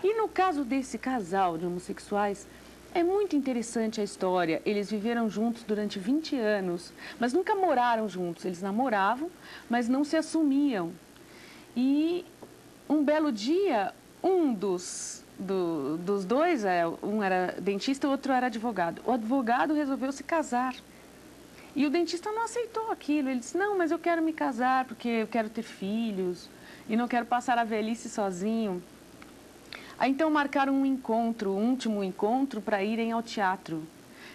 E no caso desse casal de homossexuais, é muito interessante a história. Eles viveram juntos durante 20 anos, mas nunca moraram juntos. Eles namoravam, mas não se assumiam. E um belo dia, um dos dois, um era dentista e o outro era advogado. O advogado resolveu se casar. E o dentista não aceitou aquilo. Ele disse, não, mas eu quero me casar porque eu quero ter filhos e não quero passar a velhice sozinho. Aí, então, marcaram um encontro, um último encontro, para irem ao teatro.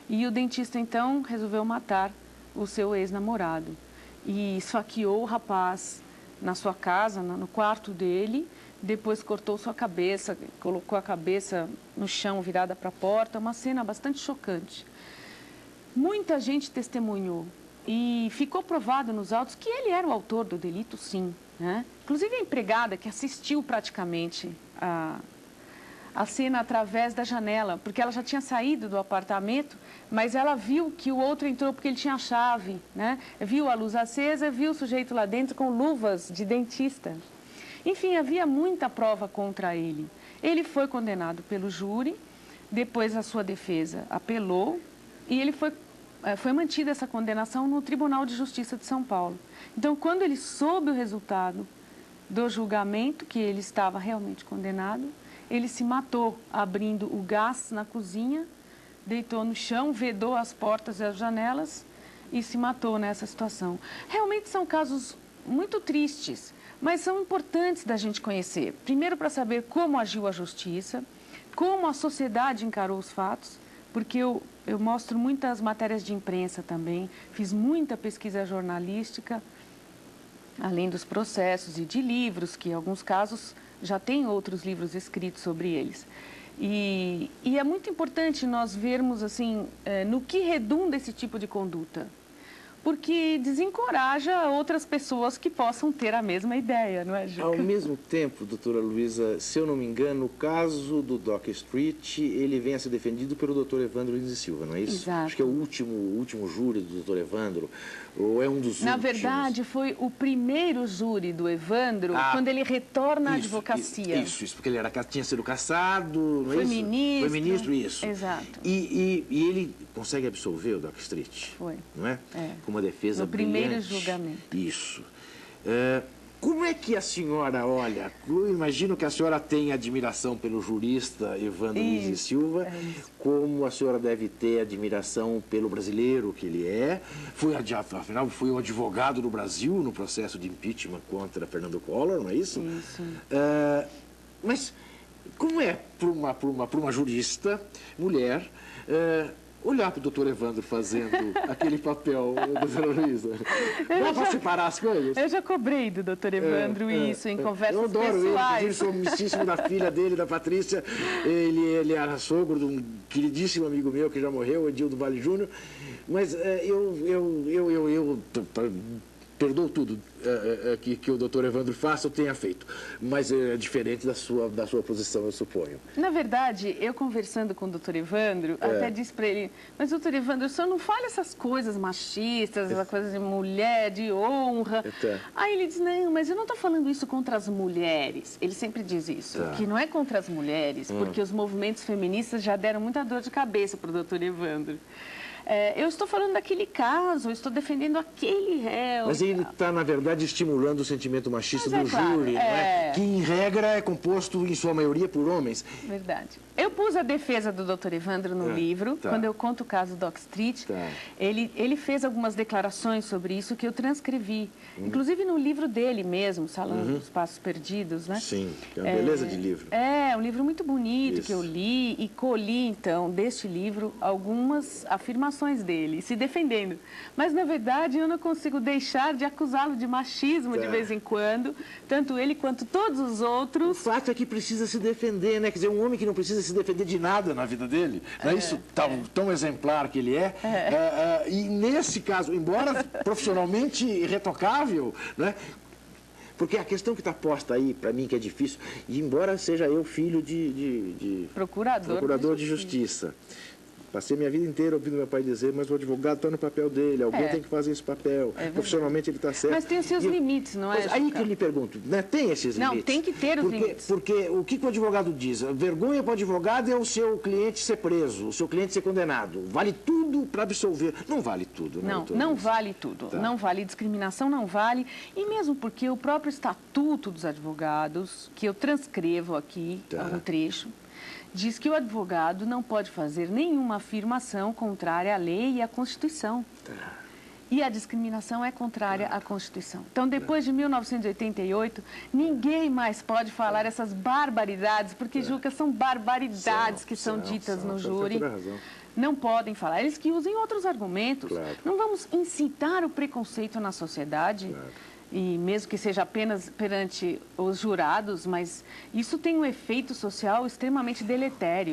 E o dentista, então, resolveu matar o seu ex-namorado. E esfaqueou o rapaz na sua casa, no quarto dele. Depois cortou sua cabeça, colocou a cabeça no chão, virada para a porta. Uma cena bastante chocante. Muita gente testemunhou. E ficou provado nos autos que ele era o autor do delito, sim, né? Inclusive a empregada que assistiu praticamente a cena através da janela, porque ela já tinha saído do apartamento, mas ela viu que o outro entrou porque ele tinha a chave, né? Viu a luz acesa, viu o sujeito lá dentro com luvas de dentista. Enfim, havia muita prova contra ele. Ele foi condenado pelo júri, depois a sua defesa apelou e ele foi mantida essa condenação no Tribunal de Justiça de São Paulo. Então, quando ele soube o resultado do julgamento, que ele estava realmente condenado, ele se matou abrindo o gás na cozinha, deitou no chão, vedou as portas e as janelas e se matou nessa situação. Realmente são casos muito tristes, mas são importantes da gente conhecer. Primeiro, para saber como agiu a justiça, como a sociedade encarou os fatos, porque eu mostro muitas matérias de imprensa também, fiz muita pesquisa jornalística, além dos processos e de livros, que em alguns casos já tem outros livros escritos sobre eles. E é muito importante nós vermos assim, no que redunda esse tipo de conduta, porque desencoraja outras pessoas que possam ter a mesma ideia, não é, Juca? Ao mesmo tempo, doutora Luísa, se eu não me engano, o caso do Dock Street, ele vem a ser defendido pelo doutor Evandro Lins e Silva, não é isso? Exato. Acho que é o último júri do doutor Evandro, ou é um dos últimos? Na verdade, foi o primeiro júri do Evandro, quando ele retorna à advocacia. Isso, porque ele tinha sido cassado, não é foi isso? Ministro. Foi ministro, isso. Exato. E ele consegue absolver o Dock Street. Foi. Não é? É. Com uma defesa no primeiro brilhante. julgamento. Isso. Como é que a senhora olha? Eu imagino que a senhora tem admiração pelo jurista Evandro Lins e Silva, como a senhora deve ter admiração pelo brasileiro que ele é. Afinal, foi o advogado do Brasil no processo de impeachment contra Fernando Collor, não é isso? Isso. Mas como é para uma jurista, mulher, olhar para o doutor Evandro fazendo aquele papel, doutora Luísa? Dá para separar as coisas? Eu já cobrei do doutor Evandro isso em conversas pessoais. Eu adoro pessoais. ele, sou amicíssimo da filha dele, da Patrícia. Ele era sogro de um queridíssimo amigo meu que já morreu, Edildo Vale Júnior. Mas eu perdoo tudo que o doutor Evandro faça ou tenha feito, mas é diferente da sua posição, eu suponho. Na verdade, eu conversando com o doutor Evandro, até disse para ele, mas doutor Evandro, o senhor não fala essas coisas machistas, essa coisa de mulher, de honra. Aí ele diz, não, mas eu não estou falando isso contra as mulheres. Ele sempre diz isso, que não é contra as mulheres, porque os movimentos feministas já deram muita dor de cabeça para o doutor Evandro. Eu estou falando daquele caso, eu estou defendendo aquele réu. Mas ele está, na verdade, estimulando o sentimento machista do júri, não é? Que, em regra, é composto, em sua maioria, por homens. Verdade. Eu pus a defesa do Dr. Evandro no livro, quando eu conto o caso do Dock Street. Ele fez algumas declarações sobre isso que eu transcrevi. Inclusive no livro dele mesmo, Salão dos Passos Perdidos, né? Sim, é uma beleza de livro. É um livro muito bonito que eu li e colhi, então, deste livro, algumas afirmações dele, se defendendo. Mas, na verdade, eu não consigo deixar de acusá-lo de machismo de vez em quando, tanto ele quanto todos os outros. O fato é que precisa se defender, né? Quer dizer, um homem que não precisa se defender de nada na vida dele, não é isso tão exemplar que ele é. E nesse caso, embora profissionalmente irretocável, né? Porque a questão que está posta aí, para mim, que é difícil, e embora seja eu filho de procurador de justiça, Passei minha vida inteira ouvindo meu pai dizer, mas o advogado está no papel dele, alguém tem que fazer esse papel, profissionalmente ele está certo. Mas tem os seus limites, não é? Aí que eu lhe pergunto, né? Tem esses limites? Não, tem que ter os limites. Porque o que o advogado diz? A vergonha para o advogado é o seu cliente ser preso, o seu cliente ser condenado. Vale tudo para absolver. Não vale tudo, né? Não vale tudo. Tá. Não vale discriminação, não vale. E mesmo porque o próprio Estatuto dos Advogados, que eu transcrevo aqui, um trecho, diz que o advogado não pode fazer nenhuma afirmação contrária à lei e à Constituição. E a discriminação é contrária à Constituição. Então, depois de 1988, ninguém mais pode falar essas barbaridades, porque, Juca, são barbaridades que são ditas no júri. Não podem falar. Eles que usem outros argumentos. Não vamos incitar o preconceito na sociedade. E mesmo que seja apenas perante os jurados, mas isso tem um efeito social extremamente deletério.